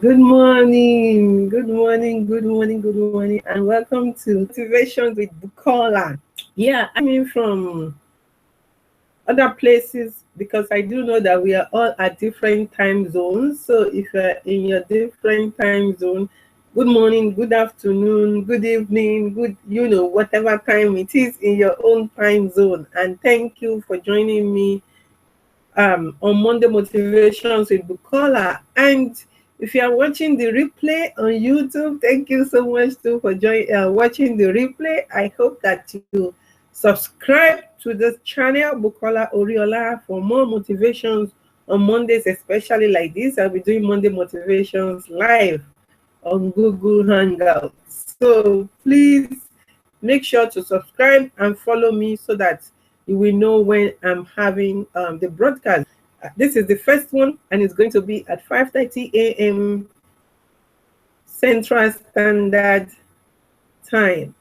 Good morning, good morning, good morning, good morning, and welcome to Motivations with Bukola. Yeah, I mean from other places because I do know that we are all at different time zones. So if you're in your different time zone, good morning, good afternoon, good evening, good, whatever time it is in your own time zone. And thank you for joining me on Monday Motivations with Bukola. And if you are watching the replay on YouTube, thank you so much too for watching the replay. I hope that you subscribe to this channel, Bukola Oriola, for more motivations on Mondays, especially like this. I'll be doing Monday Motivations live on Google Hangouts. So please make sure to subscribe and follow me so that you will know when I'm having the broadcast. This is the first one, and it's going to be at 5:30 a.m. Central Standard Time.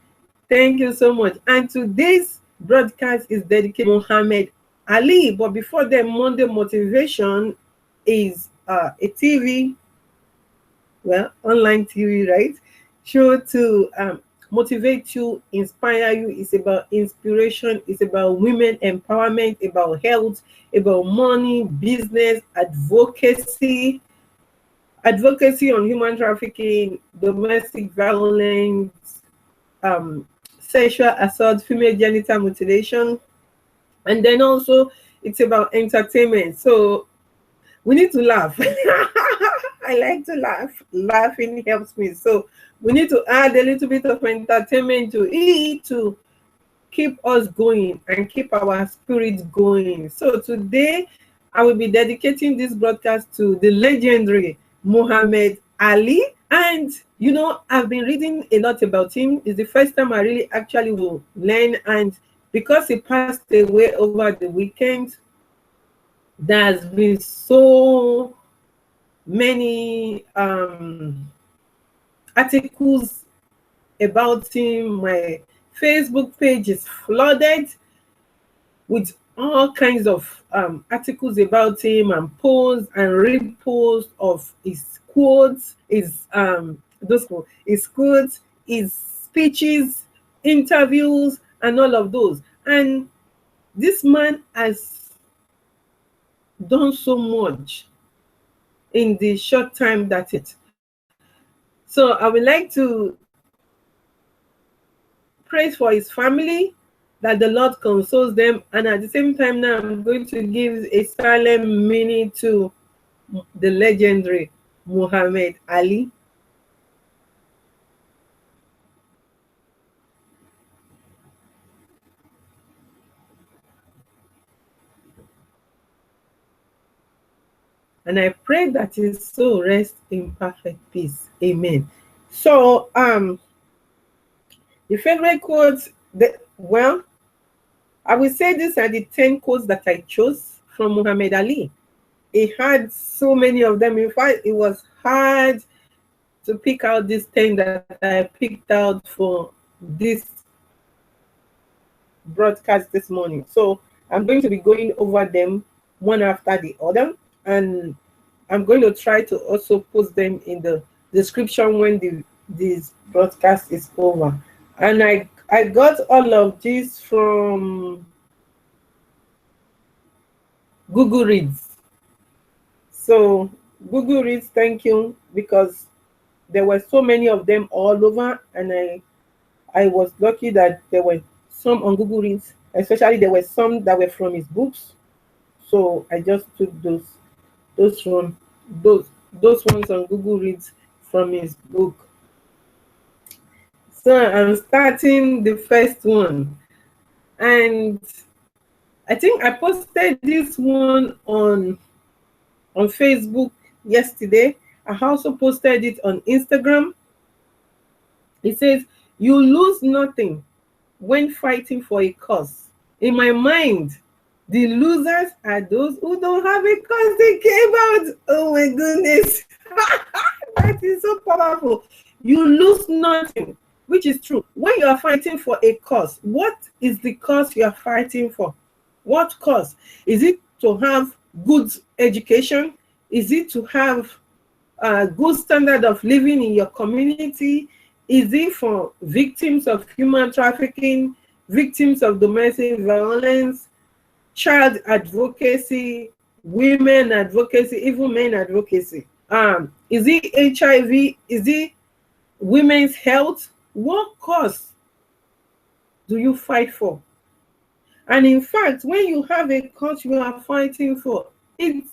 Thank you so much. And today's broadcast is dedicated to Mohammad Ali. But before that, Monday Motivation is a TV, online TV, right? Show to motivate you, inspire you. It's about inspiration. It's about women empowerment, about health, about money, business, advocacy on human trafficking, domestic violence, sexual assault, female genital mutilation, and then also it's about entertainment. So we need to laugh. I like to laugh. Laughing helps me. So we need to add a little bit of entertainment to it to keep us going and keep our spirit going. So today I will be dedicating this broadcast to the legendary Muhammad Ali. And I've been reading a lot about him. It's the first time I really actually will learn. And because he passed away over the weekend, there's been so many articles about him. My Facebook page is flooded with all kinds of articles about him and posts and reposts of his quotes, his quotes, his speeches, interviews, and all of those. And this man has done so much in the short time that it. So I would like to pray for his family, that the Lord consoles them, and at the same time now I'm going to give a silent minute to the legendary Muhammad Ali. And I pray that his soul rests in perfect peace. Amen. So the favorite quotes, I will say these are the 10 quotes that I chose from Muhammad Ali. He had so many of them. In fact, it was hard to pick out these 10 that I picked out for this broadcast this morning. So I'm going to be going over them one after the other, and I'm going to try to also post them in the description when this broadcast is over. And I got all of these from Google Reads. So Google Reads, thank you, because there were so many of them all over, and I was lucky that there were some on Google Reads. Especially there were some that were from his books. So I just took those ones on Google Reads from his book. So I'm starting the first one, and I think I posted this one on Facebook yesterday. I also posted it on Instagram. It says, "You lose nothing when fighting for a cause." In my mind, the losers are those who don't have a cause they came out. Oh my goodness. That is so powerful. You lose nothing, which is true. When you are fighting for a cause, what is the cause you are fighting for? What cause? Is it to have good education? Is it to have good standard of living in your community? Is it for victims of human trafficking, victims of domestic violence, child advocacy, women advocacy, even men advocacy? Is it HIV? Is it women's health? What cause do you fight for? And in fact, when you have a cause you are fighting for, it's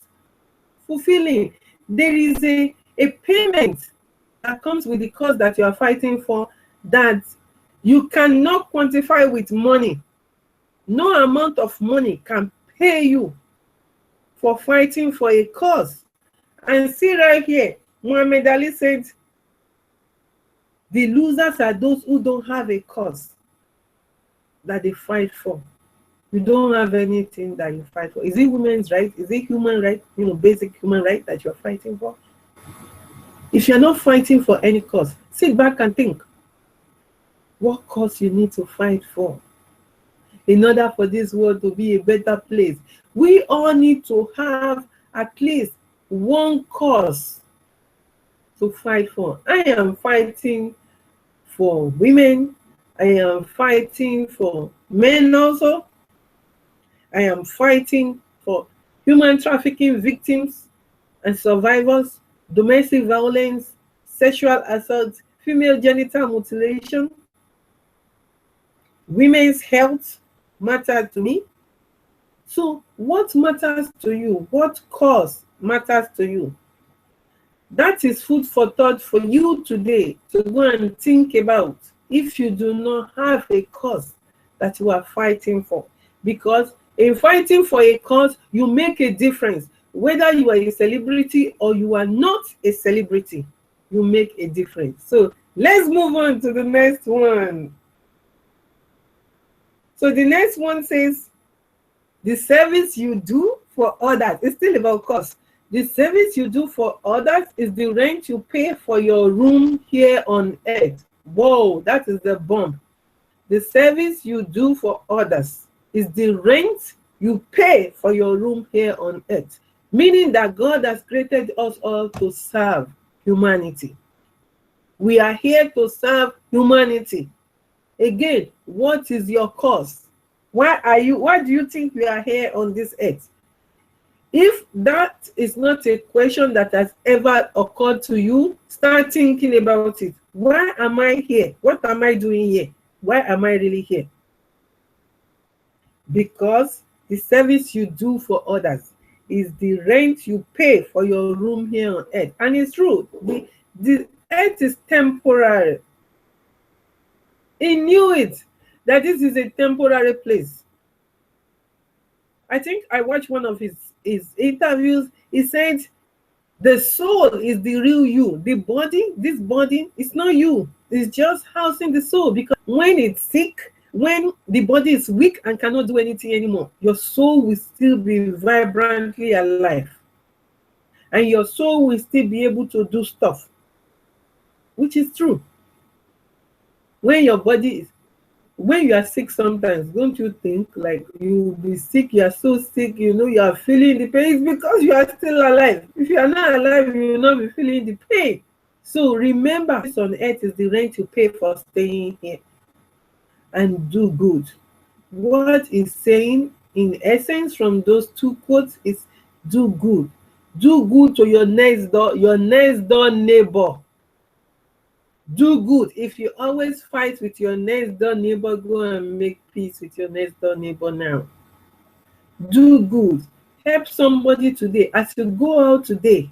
fulfilling. There is a payment that comes with the cause that you are fighting for that you cannot quantify with money. No amount of money can pay you for fighting for a cause. And see right here, Muhammad Ali said, the losers are those who don't have a cause that they fight for. You don't have anything that you fight for. Is it women's right? Is it human right? Basic human right that you're fighting for? If you're not fighting for any cause, sit back and think what cause you need to fight for in order for this world to be a better place. We all need to have at least one cause to fight for. I am fighting for women. I am fighting for men also. I am fighting for human trafficking victims and survivors, domestic violence, sexual assault, female genital mutilation. Women's health matters to me. So what matters to you? What cause matters to you? That is food for thought for you today to go and think about if you do not have a cause that you are fighting for. Because in fighting for a cause, you make a difference. Whether you are a celebrity or you are not a celebrity, you make a difference. So let's move on to the next one. So the next one says, the service you do for others is still about cost. The service you do for others is the rent you pay for your room here on earth. Whoa, that is the bomb. The service you do for others is the rent you pay for your room here on earth. Meaning that God has created us all to serve humanity. We are here to serve humanity. Again, what is your cause? Why do you think we are here on this earth? If that is not a question that has ever occurred to you, start thinking about it. Why am I here? What am I doing here? Why am I really here? Because the service you do for others is the rent you pay for your room here on earth. And it's true, the earth is temporary. He knew it, that this is a temporary place. I think I watched one of his interviews. He said, the soul is the real you. The body, this body, it's not you. It's just housing the soul. Because when it's sick, when the body is weak and cannot do anything anymore, your soul will still be vibrantly alive. And your soul will still be able to do stuff, which is true. When your body is, when you are sick sometimes, don't you think like you'll be sick, you are so sick, you are feeling the pain? It's because you are still alive. If you are not alive, you will not be feeling the pain. So remember, this on earth is the rent you pay for staying here. And do good. What is saying in essence from those two quotes is do good. Do good to your next door neighbor. Do good. If you always fight with your next door neighbor, go and make peace with your next door neighbor now. Do good. Help somebody today. As you go out today,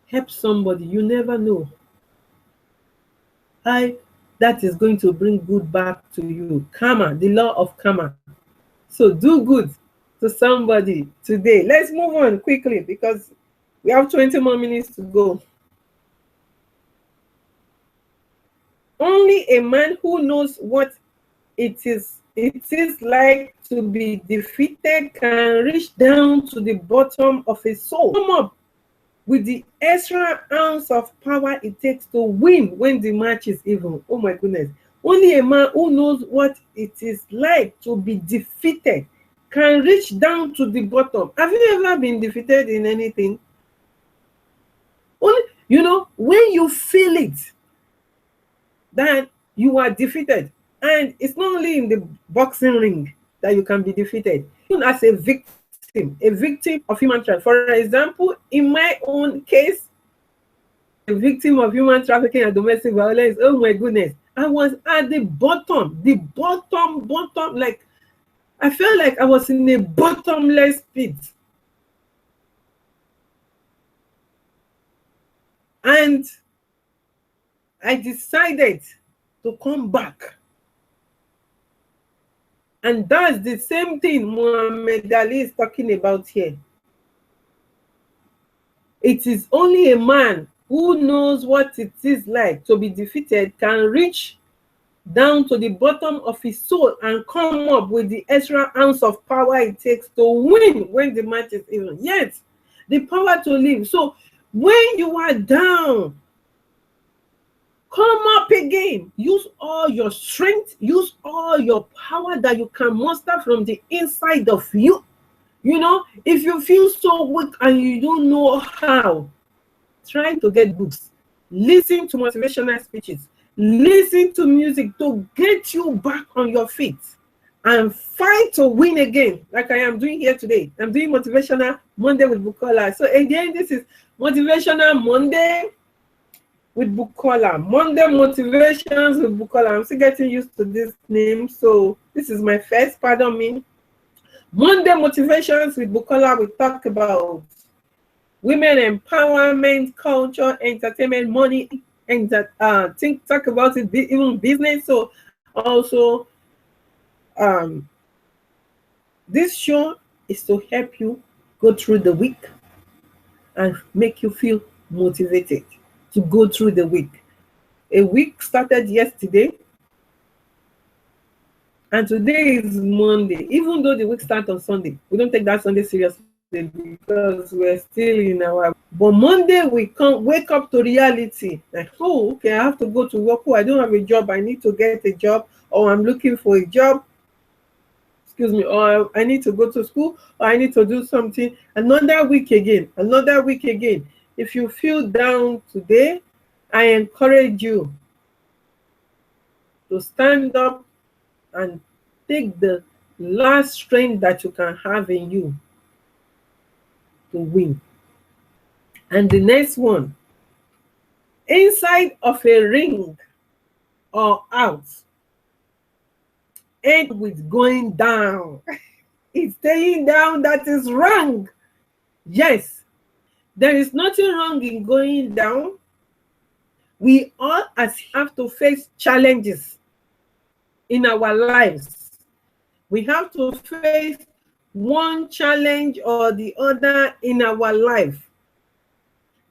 help somebody. You never know. That is going to bring good back to you. Karma, the law of karma. So do good to somebody today. Let's move on quickly because we have 20 more minutes to go. Only a man who knows what it is like to be defeated can reach down to the bottom of a soul. Come up with the extra ounce of power it takes to win when the match is even. Oh my goodness. Only a man who knows what it is like to be defeated can reach down to the bottom. Have you ever been defeated in anything? Only, you know, when you feel it, that you are defeated. And it's not only in the boxing ring that you can be defeated, even as a victim of human trafficking. For example, in my own case, a victim of human trafficking and domestic violence, oh my goodness, I was at the bottom, like I felt like I was in a bottomless pit. And I decided to come back. And that's the same thing Mohammad Ali is talking about here. It is only a man who knows what it is like to be defeated can reach down to the bottom of his soul and come up with the extra ounce of power it takes to win when the match is even. Yes, the power to live. So when you are down, come up again. Use all your strength, use all your power that you can muster from the inside of you. You know, if you feel so weak and you don't know how, try to get books, listen to motivational speeches, listen to music to get you back on your feet and fight to win again, like I am doing here today. I'm doing Motivational Monday with Bukola. So again, this is Motivational Monday with Bukola. Monday Motivations with Bukola. I'm still getting used to this name, so this is my first, pardon me. Monday Motivations with Bukola, we talk about women empowerment, culture, entertainment, money, and talk about it, even business. So also, this show is to help you go through the week and make you feel motivated to go through the week. A week started yesterday, and today is Monday. Even though the week starts on Sunday, we don't take that Sunday seriously because we're still in our. But Monday we can't wake up to reality. Like, oh, okay, I have to go to work. Oh, I don't have a job. I need to get a job, or I'm looking for a job. Excuse me, or I need to go to school, or I need to do something. Another week again. Another week again. If you feel down today, I encourage you to stand up and take the last strength that you can have in you to win. And the next one, inside of a ring or out, end with going down. It's staying down that is wrong. Yes, there is nothing wrong in going down. We all have to face challenges in our lives. We have to face one challenge or the other in our life.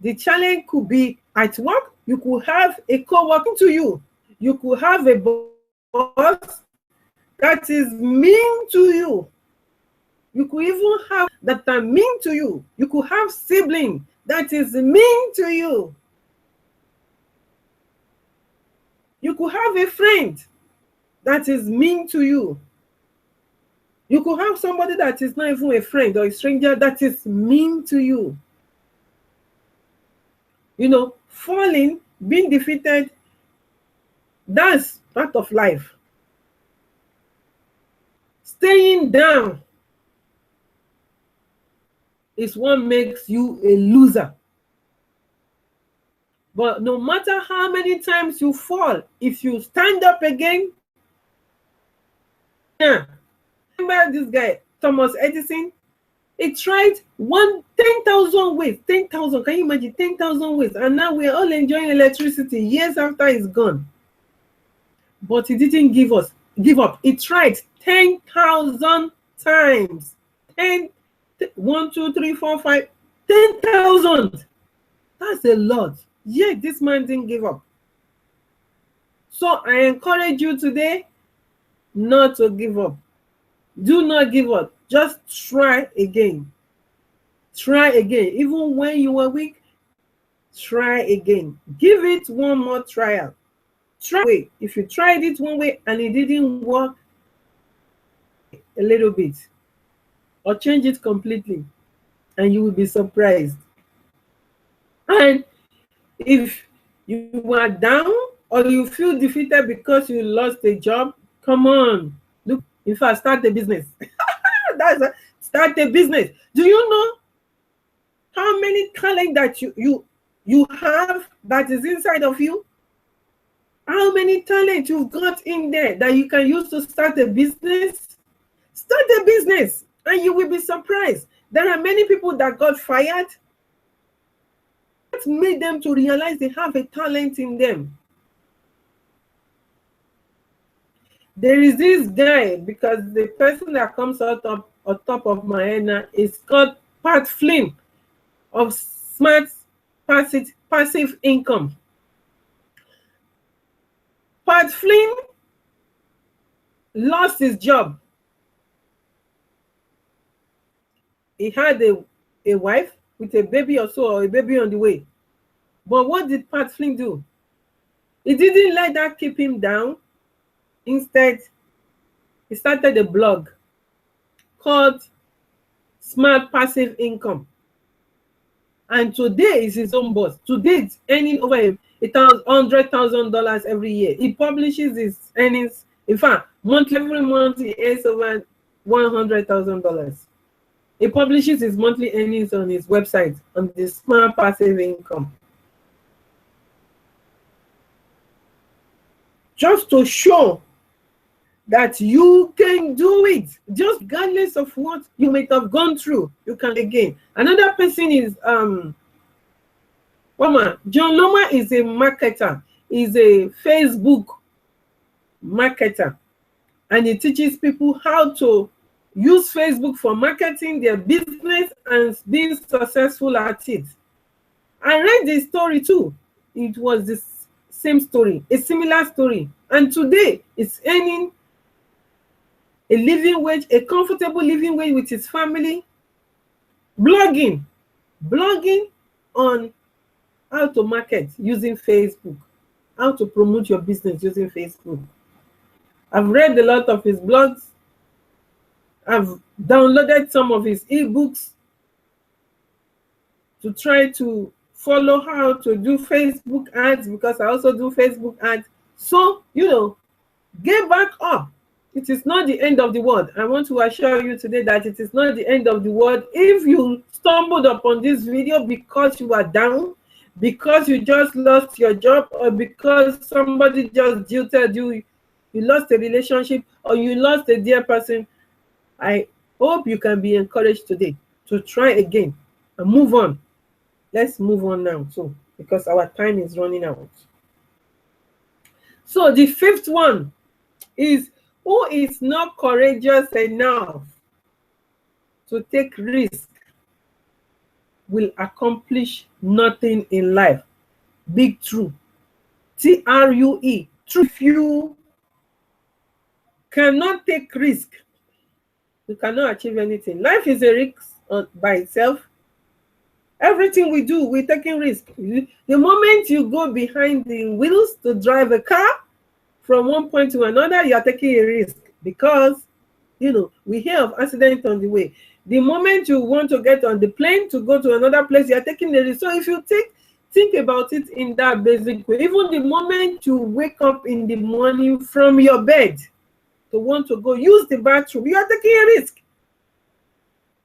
The challenge could be at work. You could have a co-worker to you. You could have a boss that is mean to you. You could even have that are mean to you. You could have siblings that is mean to you. You could have a friend that is mean to you. You could have somebody that is not even a friend or a stranger that is mean to you. You know, falling, being defeated, that's part of life. Staying down is what makes you a loser. But no matter how many times you fall, if you stand up again, yeah. Remember this guy, Thomas Edison? He tried 10,000 ways. 10,000, can you imagine? 10,000 ways. And now we're all enjoying electricity years after it's gone. But he didn't give up. He tried 10,000 times. 1, 2, 3, 4, 5, 10,000. That's a lot. Yet this man didn't give up. So I encourage you today not to give up. Do not give up. Just try again. Try again. Even when you are weak, try again. Give it one more trial. Try. If you tried it one way and it didn't work, a little bit, or change it completely, and you will be surprised. And If you are down or you feel defeated because you lost a job, come on, look, in fact, start a business. Start a business. Do you know how many talent that you have that is inside of you? How many talent you've got in there that you can use to start a business? Start a business and you will be surprised. There are many people that got fired. What made them to realize they have a talent in them? There is this guy, because the person that comes out of on top of my head now is called Pat Flynn of Smart Passive Income. Pat Flynn lost his job. He had a wife with a baby or so, or a baby on the way. But what did Pat Flynn do? He didn't let that keep him down. Instead, he started a blog called Smart Passive Income. And today is his own boss. Today it's earning over $100,000 every year. He publishes his earnings. In fact, every month he earns over $100,000. He publishes his monthly earnings on his website on the Smart Passive Income. Just to show that you can do it, just regardless of what you might have gone through, you can again. Another person is John Loma is a marketer, is a Facebook marketer, and he teaches people how to use Facebook for marketing their business and being successful at it. I read the story too. It was the same story, a similar story, and today it's earning a living wage, a comfortable living wage with his family, blogging on how to market using Facebook, how to promote your business using Facebook. I've read a lot of his blogs. I've downloaded some of his ebooks to try to follow how to do Facebook ads, because I also do Facebook ads. So, get back up. It is not the end of the world. I want to assure you today that it is not the end of the world. If you stumbled upon this video because you are down, because you just lost your job, or because somebody just jilted you, you lost a relationship, or you lost a dear person, I hope you can be encouraged today to try again and move on. Let's move on now, because our time is running out. So the fifth one is, who is not courageous enough to take risk will accomplish nothing in life. Big true. TRUE. True. If you cannot take risk, you cannot achieve anything. Life is a risk by itself. Everything we do, we're taking risk. The moment you go behind the wheels to drive a car from one point to another, you are taking a risk, because we hear of accidents on the way. The moment you want to get on the plane to go to another place, you are taking a risk. So if you think about it in that basic way, even the moment you wake up in the morning from your bed to want to go use the bathroom, you are taking a risk.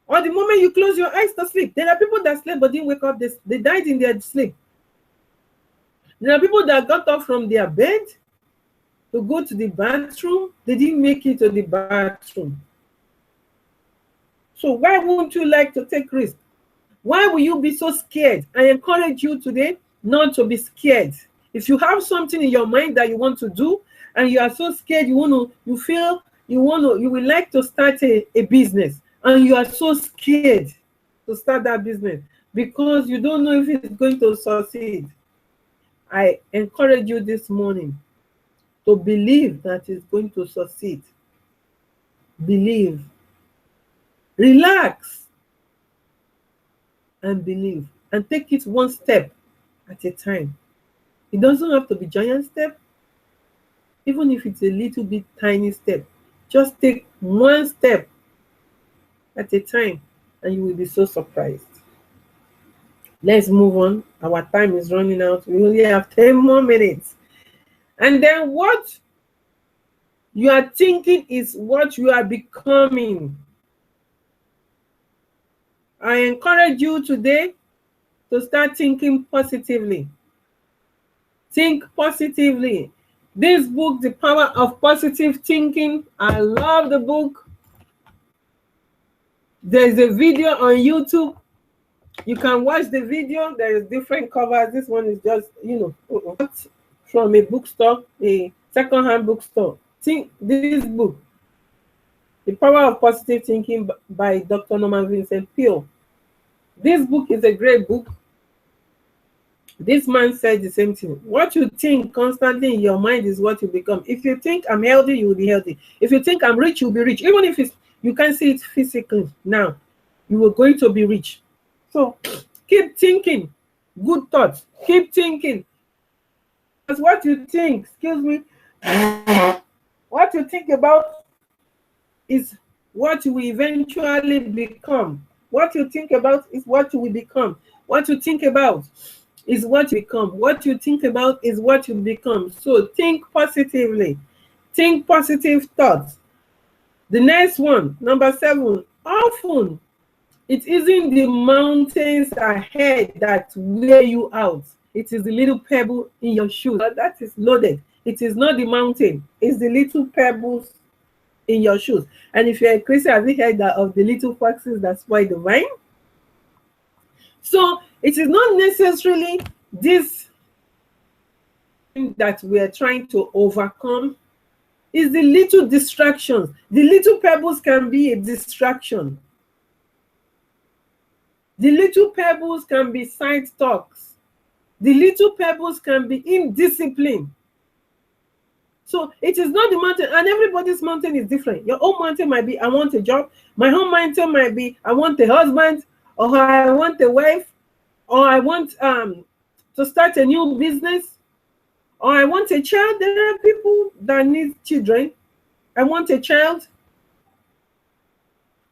Or the moment you close your eyes to sleep, there are people that slept but didn't wake up. They died in their sleep. There are people that got up from their bed to go to the bathroom. They didn't make it to the bathroom. So why won't you like to take risks? Why will you be so scared? I encourage you today not to be scared. If you have something in your mind that you want to do, and you are so scared, you will like to start a business, and you are so scared to start that business because you don't know if it's going to succeed, I encourage you this morning to believe that it's going to succeed. Believe. Relax and believe, and take it one step at a time. It doesn't have to be giant step. Even if it's a little bit tiny step, just take one step at a time and you will be so surprised. Let's move on. Our time is running out. We only have 10 more minutes. And then what you are thinking is what you are becoming. I encourage you today to start thinking positively. Think positively. This book, The Power of Positive Thinking, I love the book. There's a video on YouTube. You can watch the video. There is different covers. This one is just, from a bookstore, a second-hand bookstore. Think this book, The Power of Positive Thinking by Dr. Norman Vincent Peale. This book is a great book. This man said the same thing. What you think constantly in your mind is what you become. If you think I'm healthy, you will be healthy. If you think I'm rich, you'll be rich. Even if you can't see it physically now, you are going to be rich. So keep thinking good thoughts. Keep thinking. Because what you think, what you think about is what you will eventually become. What you think about is what you will become. What you think about is what you become. What you think about is what you become. So think positively. Think positive thoughts. The next one, number 7, often it isn't the mountains ahead that wear you out. It is the little pebble in your shoes. That is loaded. It is not the mountain. It's the little pebbles in your shoes. And if you're a Christian, have you heard that of the little foxes that spoil the vine? So it is not necessarily this that we are trying to overcome. Is the little distractions. The little pebbles can be a distraction. The little pebbles can be side talks. The little pebbles can be indiscipline. So it is not the mountain, and everybody's mountain is different. Your own mountain might be, I want a job. My own mountain might be, I want a husband, or I want a wife, or I want to start a new business, or I want a child. There are people that need children. I want a child.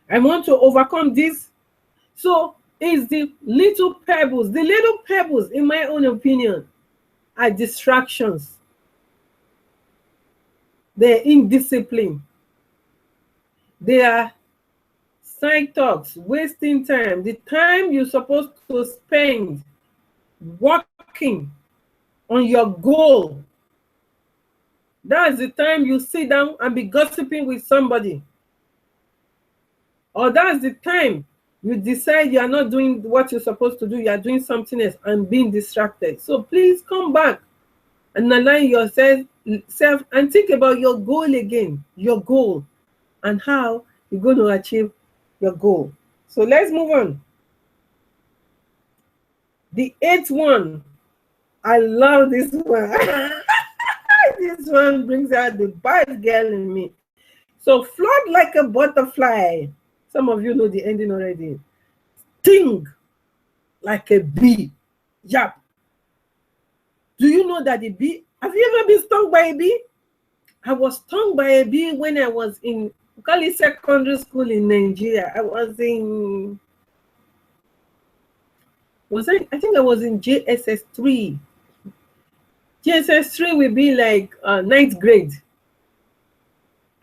I want to overcome this. So it's the little pebbles. The little pebbles, in my own opinion, are distractions. They're indiscipline. They are side talks, wasting time. The time you're supposed to spend working on your goal, that's the time you sit down and be gossiping with somebody. Or that's the time you decide you are not doing what you're supposed to do, you are doing something else and being distracted. So please come back and align yourself and think about your goal again, your goal, and how you're going to achieve your goal. So let's move on. The 8th one, I love this one. This one brings out the bad girl in me. So float like a butterfly. Some of you know the ending already. Sting like a bee. Yep. Do you know that the bee, have you ever been stung by a bee? I was stung by a bee when I was in secondary school in Nigeria. I was in, I think I was in JSS 3. JSS 3 will be like 9th grade.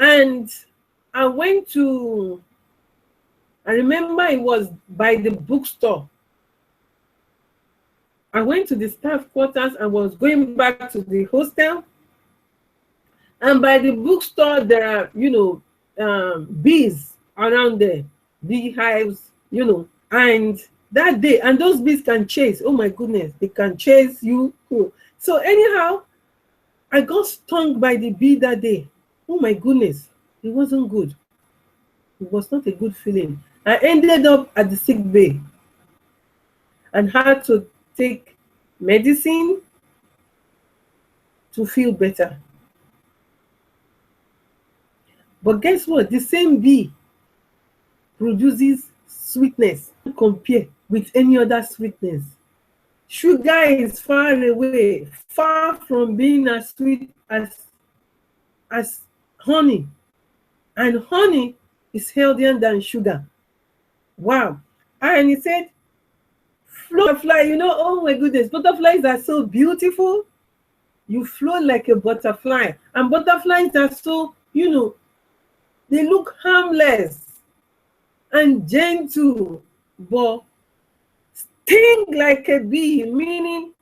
And I remember it was by the bookstore. I went to the staff quarters and was going back to the hostel. And by the bookstore, there are, bees around there, beehives, and that day, and those bees can chase. Oh my goodness, they can chase you. So anyhow, I got stung by the bee that day. Oh my goodness, it wasn't good. It was not a good feeling. I ended up at the sick bay and had to take medicine to feel better. But guess what? The same bee produces sweetness. Compare with any other sweetness. Sugar is far away, far from being as sweet as honey. And honey is healthier than sugar. Wow. And he said, Butterfly, you know, oh my goodness, butterflies are so beautiful. You float like a butterfly. And butterflies are so, you know, they look harmless and gentle, but sting like a bee, meaning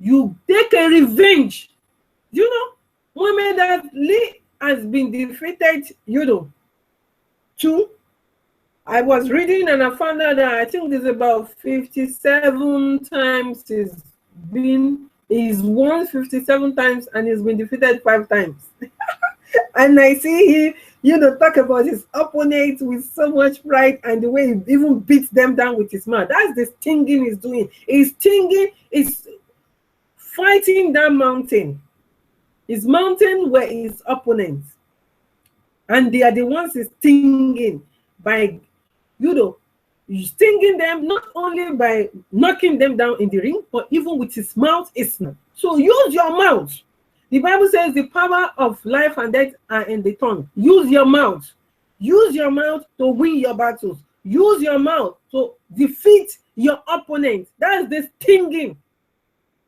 you take a revenge. You know, Muhammad Ali has been defeated, you know, too. I was reading and I found out that I think there's about 57 times he's won 57 times and he's been defeated 5 times. And I see him, you know, talk about his opponent with so much pride and the way he even beats them down with his mouth. That's the stinging he's doing. He's stinging, he's fighting that mountain. His mountain were his opponents. And they are the ones he's stinging by, you know, stinging them not only by knocking them down in the ring, but even with his mouth. So use your mouth. The Bible says the power of life and death are in the tongue. Use your mouth. Use your mouth to win your battles. Use your mouth to defeat your opponent. That's the stinging.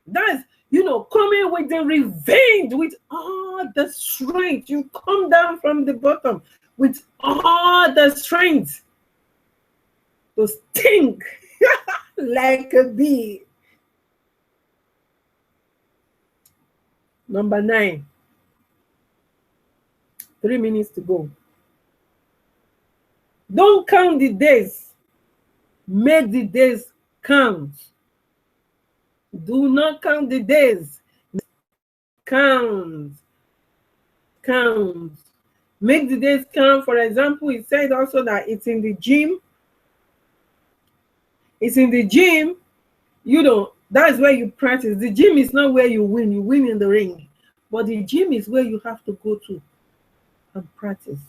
That's, you know, coming with the revenge, with all the strength. You come down from the bottom with all the strength to sting like a bee. Number 9. 3 minutes to go. Don't count the days. Make the days count. Do not count the days. Count. Count. Make the days count. For example, it said also that it's in the gym. It's in the gym, you know, that's where you practice. The gym is not where you win. You win in the ring. But the gym is where you have to go to and practice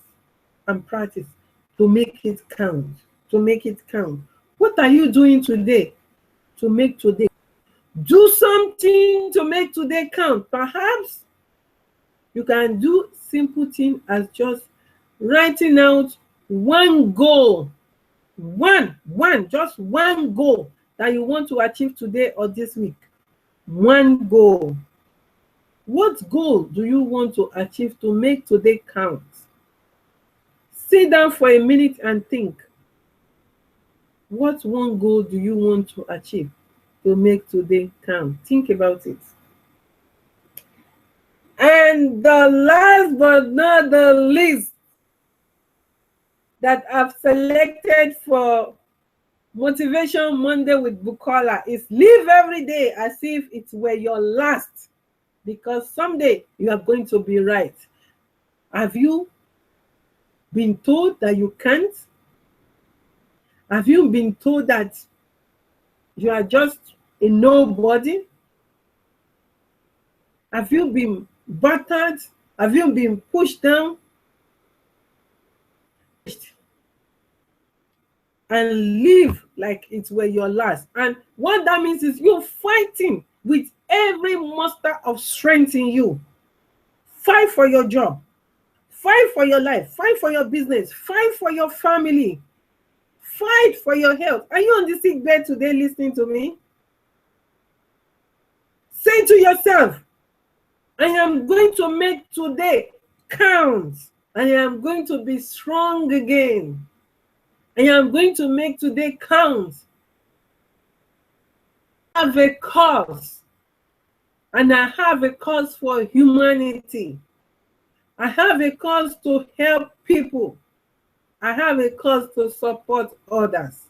to make it count. To make it count. What are you doing today to make today? Do something to make today count. Perhaps you can do simple thing as just writing out one goal. Just one goal that you want to achieve today or this week. One goal. What goal do you want to achieve to make today count? Sit down for a minute and think. What one goal do you want to achieve to make today count? Think about it. And the last but not the least that I've selected for Motivation Monday with Bukola is live every day as if it were your last, because someday you are going to be right. Have you been told that you can't? Have you been told that you are just a nobody? Have you been battered? Have you been pushed down? And live like it were your last. And what that means is you're fighting with every muster of strength in you. Fight for your job. Fight for your life. Fight for your business. Fight for your family. Fight for your health. Are you on the sick bed today listening to me? Say to yourself, I am going to make today count. I am going to be strong again. I am going to make today count. I have a cause. And I have a cause for humanity. I have a cause to help people. I have a cause to support others.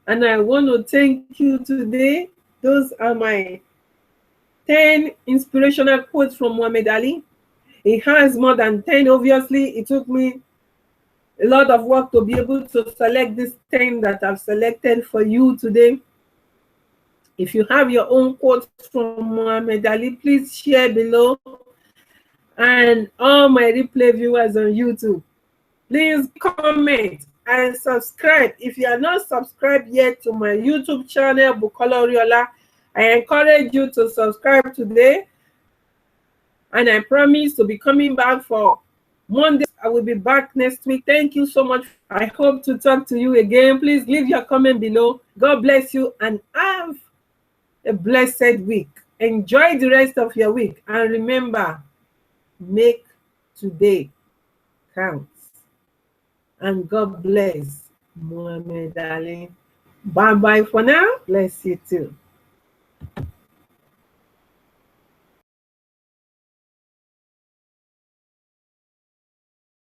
And I want to thank you today. Those are my 10 inspirational quotes from Muhammad Ali. He has more than 10, obviously. It took me a lot of work to be able to select this 10 that I've selected for you today. If you have your own quotes from Muhammad Ali, please share below. And all my replay viewers on YouTube, please comment and subscribe. If you are not subscribed yet to my YouTube channel, Bukola Oriola, I encourage you to subscribe today. And I promise to be coming back for Monday, I will be back next week. Thank you so much. I hope to talk to you again. Please leave your comment below. God bless you and have a blessed week. Enjoy the rest of your week. And remember, make today count. And God bless Mohammad Ali. Bye-bye for now. Bless you too.